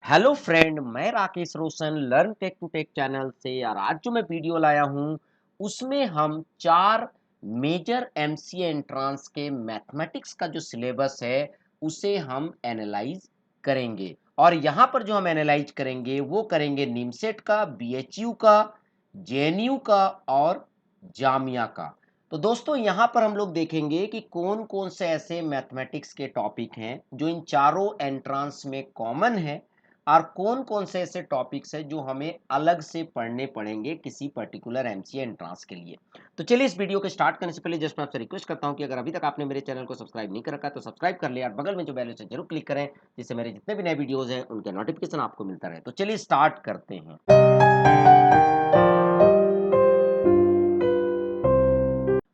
Hello friend, मैं Rakesh Roshan learn tech to tech channel से। और आज जो मैं वीडियो लाया हूं उसमें हम चार मेजर एमसीए एंट्रांस के मैथमेटिक्स का जो सिलेबस है उसे हम एनालाइज करेंगे। और यहां पर जो हम एनालाइज करेंगे वो करेंगे निमसेट का, बीएचयू का, जेएनयू का और जामिया का। तो दोस्तों यहाँ पर हम लोग देखेंगे कि कौन कौन से ऐसे मैथमेटिक्स के टॉपिक हैं जो इन चारों एंट्रांस में कॉमन है और कौन कौन से ऐसे टॉपिक्स हैं जो हमें अलग से पढ़ने पड़ेंगे किसी पर्टिकुलर एमसीए एंट्रांस के लिए। तो चलिए इस वीडियो को स्टार्ट करने से पहले जस्ट मैं आपसे रिक्वेस्ट करता हूं कि अगर अभी तक आपने मेरे चैनल को सब्सक्राइब नहीं कर रखा तो सब्सक्राइब कर ले और बगल में जो बेल है जरूर क्लिक करें, जिससे मेरे जितने भी नए वीडियोज हैं उनके नोटिफिकेशन आपको मिलता रहे। तो चलिए स्टार्ट करते हैं।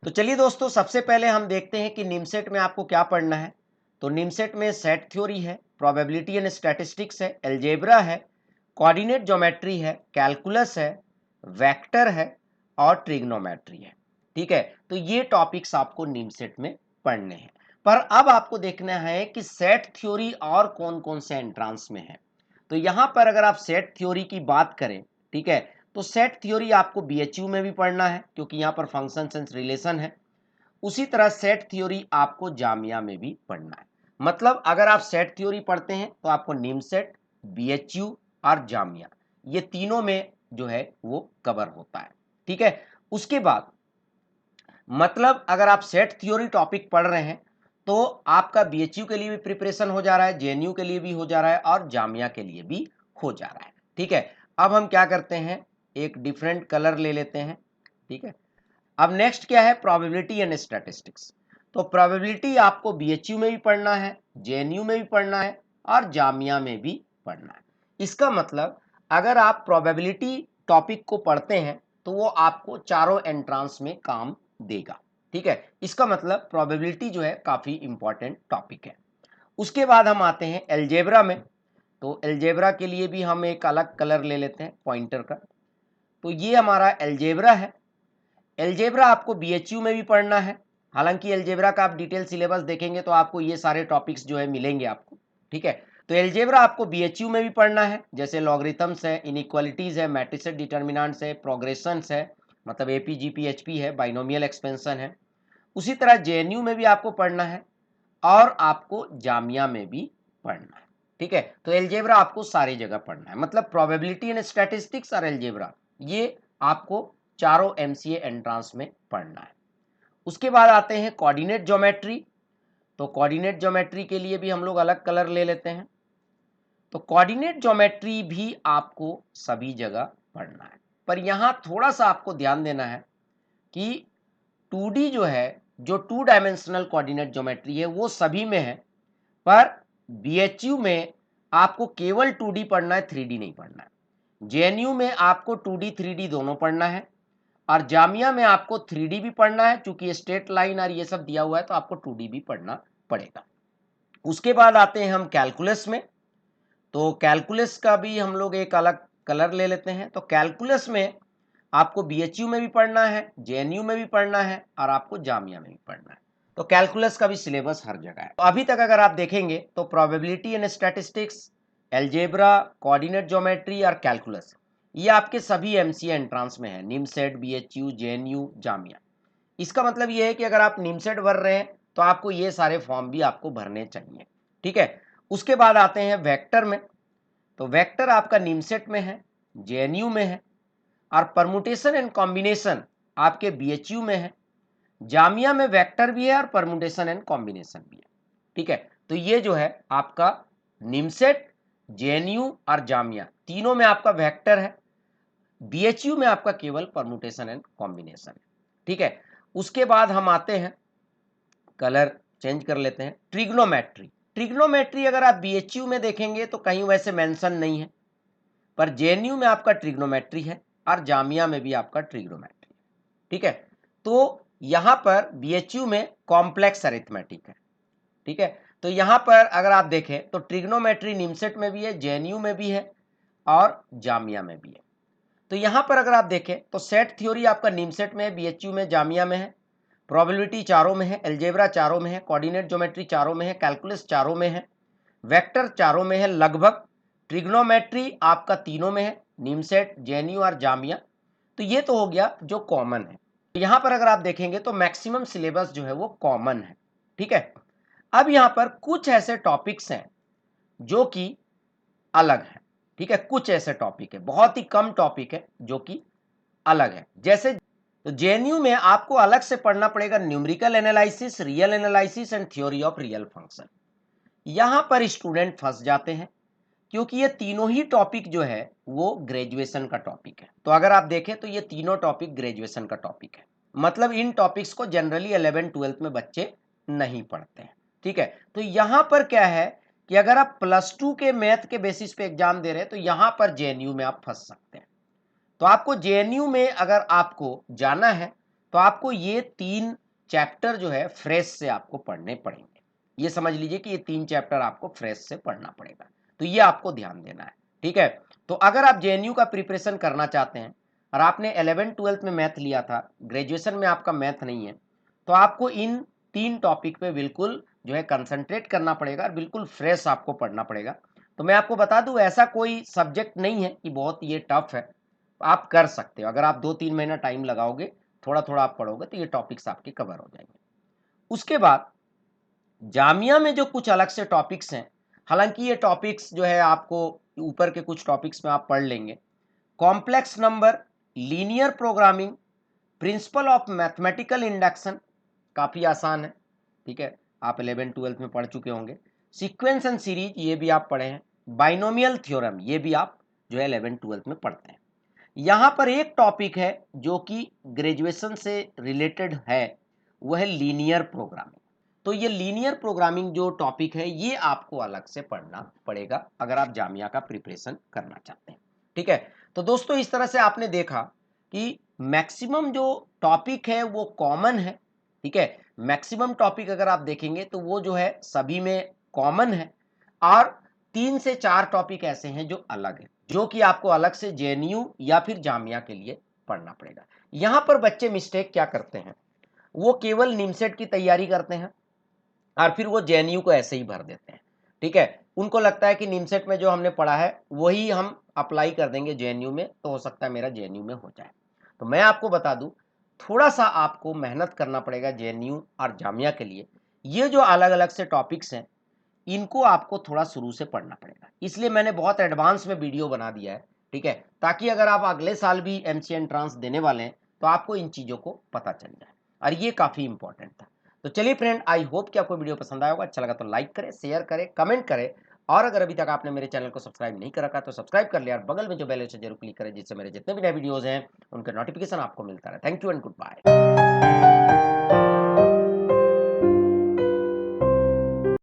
तो चलिए दोस्तों, सबसे पहले हम देखते हैं कि निमसेट में आपको क्या पढ़ना है। तो निमसेट में सेट थ्योरी है, प्रोबेबिलिटी एंड स्टैटिस्टिक्स है, अलजेब्रा है, कोऑर्डिनेट ज्योमेट्री है, कैलकुलस है, वेक्टर है और ट्रिग्नोमेट्री है। ठीक है, तो ये टॉपिक्स आपको निमसेट में पढ़ने हैं। पर अब आपको देखना है कि सेट थ्योरी और कौन कौन से एंट्रांस में है। तो यहां पर अगर आप सेट थ्योरी की बात करें, ठीक है, तो सेट थ्योरी आपको बीएचयू में भी पढ़ना है क्योंकि यहां पर फंक्शन एंड रिलेशन है। उसी तरह सेट थ्योरी आपको जामिया में भी पढ़ना है। मतलब अगर आप सेट थ्योरी पढ़ते हैं तो आपको निमसेट, बीएचयू और जामिया, ये तीनों में जो है वो कवर होता है। ठीक है, उसके बाद मतलब अगर आप सेट थ्योरी टॉपिक पढ़ रहे हैं तो आपका बीएचयू के लिए भी प्रिपरेशन हो जा रहा है, जेएनयू के लिए भी हो जा रहा है और जामिया के लिए भी हो जा रहा है। ठीक है, अब हम क्या करते हैं, एक डिफरेंट कलर ले लेते हैं। ठीक है, अब नेक्स्ट क्या है, प्रोबेबिलिटी एंड स्टैटिस्टिक्स। तो प्रोबेबिलिटी आपको बीएचयू में भी पढ़ना है, जेएनयू में भी पढ़ना है और जामिया में भी पढ़ना है। इसका मतलब अगर आप प्रोबेबिलिटी टॉपिक को पढ़ते हैं तो वो आपको चारों एंट्रांस में काम देगा। ठीक है, इसका मतलब प्रोबेबिलिटी जो है काफी इंपॉर्टेंट टॉपिक है। उसके बाद हम आते हैं अलजेब्रा में। तो अलजेब्रा के लिए भी हम एक अलग कलर ले लेते हैं पॉइंटर का। तो ये हमारा अलजेब्रा है। अलजेब्रा आपको बीएचयू में भी पढ़ना है। हालांकि अलजेब्रा का आप डिटेल सिलेबस देखेंगे तो आपको ये सारे टॉपिक्स जो है मिलेंगे आपको। ठीक है, तो अलजेब्रा आपको बीएचयू में भी पढ़ना है, जैसे लॉगरिथम्स है, इनइक्वालिटीज है, मैट्रिसेस डिटर्मिनेंट्स है, प्रोग्रेशंस है, मतलब एपी जीपी एचपी है, बाइनोमियल एक्सपेंशन है। उसी तरह जेएनयू में भी आपको पढ़ना है और आपको जामिया में भी पढ़ना है। ठीक है, तो अलजेब्रा आपको सारी जगह पढ़ना है। मतलब प्रोबेबिलिटी एंड स्टैटिस्टिक्स और अलजेब्रा ये आपको चारों एमसीए एंट्रांस में पढ़ना है। उसके बाद आते हैं कोऑर्डिनेट ज्योमेट्री। तो कोऑर्डिनेट ज्योमेट्री के लिए भी हम लोग अलग कलर ले लेते हैं। तो कोऑर्डिनेट ज्योमेट्री भी आपको सभी जगह पढ़ना है, पर यहां थोड़ा सा आपको ध्यान देना है कि 2D जो है, जो 2 डायमेंशनल कोऑर्डिनेट ज्योमेट्री है वो सभी में है, पर बीएचयू में आपको केवल 2D पढ़ना है, 3D नहीं पढ़ना है। जेएनयू में आपको 2D 3D दोनों पढ़ना है और जामिया में आपको 3D भी पढ़ना है, चूंकि स्ट्रेट लाइन और ये सब दिया हुआ है तो आपको 2D भी पढ़ना पड़ेगा। उसके बाद आते हैं हम कैलकुलस में। तो कैलकुलस का भी हम लोग एक अलग कलर ले लेते हैं। तो कैलकुलस में आपको बीएचयू में भी पढ़ना है, जेएनयू में भी पढ़ना है और आपको जामिया में भी पढ़ना है। तो कैलकुलस का भी सिलेबस हर जगह है। तो अभी तक अगर आप देखेंगे तो probability and statistics, algebra, coordinate geometry और कैलकुलस, ये आपके सभी एमसीए एंट्रांस में है, निमसेट, बीएचयू, जेएनयू, जामिया। इसका मतलब ये है कि अगर आप निमसेट भर रहे हैं तो आपको ये सारे फॉर्म भी आपको भरने चाहिए। ठीक है, उसके बाद आते हैं वेक्टर में। तो वेक्टर आपका निमसेट में है, जेएनयू में है और परमुटेशन एंड कॉम्बिनेशन आपके बीएचयू में है। जामिया में वेक्टर भी है और परमुटेशन एंड कॉम्बिनेशन भी है। ठीक है, तो ये जो है आपका निमसेट, जेएनयू और जामिया तीनों में आपका वेक्टर है। बीएचयू में आपका केवल परमुटेशन एंड कॉम्बिनेशन है। ठीक है, उसके बाद हम आते हैं, कलर चेंज कर लेते हैं, ट्रिग्नोमेट्री। ट्रिग्नोमेट्री अगर आप बीएचयू में देखेंगे तो कहीं वैसे मेंशन नहीं है, पर जेएनयू में आपका ट्रिग्नोमेट्री है और जामिया में भी आपका ट्रिग्नोमेट्री है। ठीक है, तो यहां पर बीएचयू में कॉम्प्लेक्स अरिथमेटिक है। ठीक है, तो यहां पर अगर आप देखें तो ट्रिग्नोमेट्री निमसेट में भी है, जेएनयू में भी है और जामिया में भी है। तो यहां पर अगर आप देखें तो सेट थ्योरी आपका निमसेट में है, बीएचयू में, जामिया में है, प्रोबेबिलिटी चारों में है, अलजेब्रा चारों में है, कोऑर्डिनेट ज्योमेट्री चारों में है, कैलकुलस चारों में है, वेक्टर चारों में है लगभग, ट्रिग्नोमेट्री आपका तीनों में है, निमसेट, जेएनयू और जामिया। तो ये तो हो गया जो कॉमन है। तो यहां पर अगर आप देखेंगे तो मैक्सिमम सिलेबस जो है वो कॉमन है, ठीक है। अब यहां पर कुछ ऐसे टॉपिक्स हैं जो कि अलग है, ठीक है। कुछ ऐसे टॉपिक है, बहुत ही कम टॉपिक है जो कि अलग है। जैसे तो जेएनयू में आपको अलग से पढ़ना पड़ेगा numerical analysis, real analysis and theory of real function. यहां पर स्टूडेंट फंस जाते हैं क्योंकि ये तीनों ही टॉपिक जो है वो ग्रेजुएशन का टॉपिक है। तो अगर आप देखें तो ये तीनों टॉपिक ग्रेजुएशन का टॉपिक है, मतलब इन टॉपिक्स को जनरली 11th-12th में बच्चे नहीं पढ़ते हैं, ठीक है। तो यहां पर क्या है कि अगर आप +2 के मैथ के बेसिस पे एग्जाम दे रहे हैं तो यहां पर जेएनयू में आप फंस सकते हैं। तो आपको जेएनयू में अगर आपको जाना है तो आपको ये 3 चैप्टर जो है फ्रेश से आपको पढ़ने पड़ेंगे। ये समझ लीजिए कि ये 3 चैप्टर आपको फ्रेश से पढ़ना पड़ेगा, तो ये आपको ध्यान देना है, ठीक है। तो अगर आप जेएनयू का प्रिपरेशन करना चाहते हैं और आपने 11th-12th में मैथ लिया था, ग्रेजुएशन में आपका मैथ नहीं है, तो आपको इन 3 टॉपिक पे बिल्कुल जो है कंसंट्रेट करना पड़ेगा और बिल्कुल फ्रेश आपको पढ़ना पड़ेगा। तो मैं आपको बता दूं, ऐसा कोई सब्जेक्ट नहीं है कि बहुत ये टफ है, आप कर सकते हो। अगर आप 2-3 महीना टाइम लगाओगे, थोड़ा थोड़ा आप पढ़ोगे, तो ये टॉपिक्स आपके कवर हो जाएंगे। उसके बाद जामिया में जो कुछ अलग से टॉपिक्स हैं, हालांकि ये टॉपिक्स जो है आपको ऊपर के कुछ टॉपिक्स में आप पढ़ लेंगे। Complex number, linear programming, principle of mathematical induction, काफ़ी आसान है, ठीक है, आप 11th-12th में पढ़ चुके होंगे। सीक्वेंस एंड सीरीज, ये भी आप पढ़े हैं। बाइनोमियल थ्योरम, ये भी आप जो है 11th-12th में पढ़ते हैं। यहाँ पर एक टॉपिक है जो कि ग्रेजुएशन से रिलेटेड है, वह है लीनियर प्रोग्रामिंग। तो ये लीनियर प्रोग्रामिंग जो टॉपिक है ये आपको अलग से पढ़ना पड़ेगा अगर आप जामिया का प्रिपरेशन करना चाहते हैं, ठीक है। तो दोस्तों इस तरह से आपने देखा कि मैक्सिमम जो टॉपिक है वो कॉमन है, ठीक है। मैक्सिमम टॉपिक अगर आप देखेंगे तो वो जो है सभी में कॉमन है, और 3 से 4 टॉपिक ऐसे हैं जो अलग है, जो कि आपको अलग से जेएनयू या फिर जामिया के लिए पढ़ना पड़ेगा। यहां पर बच्चे मिस्टेक क्या करते हैं, वो केवल निमसेट की तैयारी करते हैं और फिर वो जेएनयू को ऐसे ही भर देते हैं, ठीक है। उनको लगता है कि निमसेट में जो हमने पढ़ा है वही हम अप्लाई कर देंगे जेएनयू में, तो हो सकता है मेरा जेएनयू में हो जाए। तो मैं आपको बता दूं, थोड़ा सा आपको मेहनत करना पड़ेगा जेएनयू और जामिया के लिए। ये जो अलग अलग से टॉपिक्स हैं इनको आपको थोड़ा शुरू से पढ़ना पड़ेगा, इसलिए मैंने बहुत एडवांस में वीडियो बना दिया है, ठीक है, ताकि अगर आप अगले साल भी एमसी एंट्रांस देने वाले हैं तो आपको इन चीज़ों को पता चल जाए, और ये काफ़ी इंपॉर्टेंट था। तो चलिए फ्रेंड, आई होप कि आपको वीडियो पसंद आया होगा। अच्छा लगा तो लाइक करें, शेयर करें, कमेंट करें, और अगर अभी तक आपने मेरे चैनल को सब्सक्राइब नहीं कर रखा तो सब्सक्राइब कर लिया और बगल में जो बेल है उसे जरूर क्लिक करें, जिससे मेरे जितने भी नए वीडियोस हैं उनके नोटिफिकेशन आपको मिलता रहे। Thank you and good bye.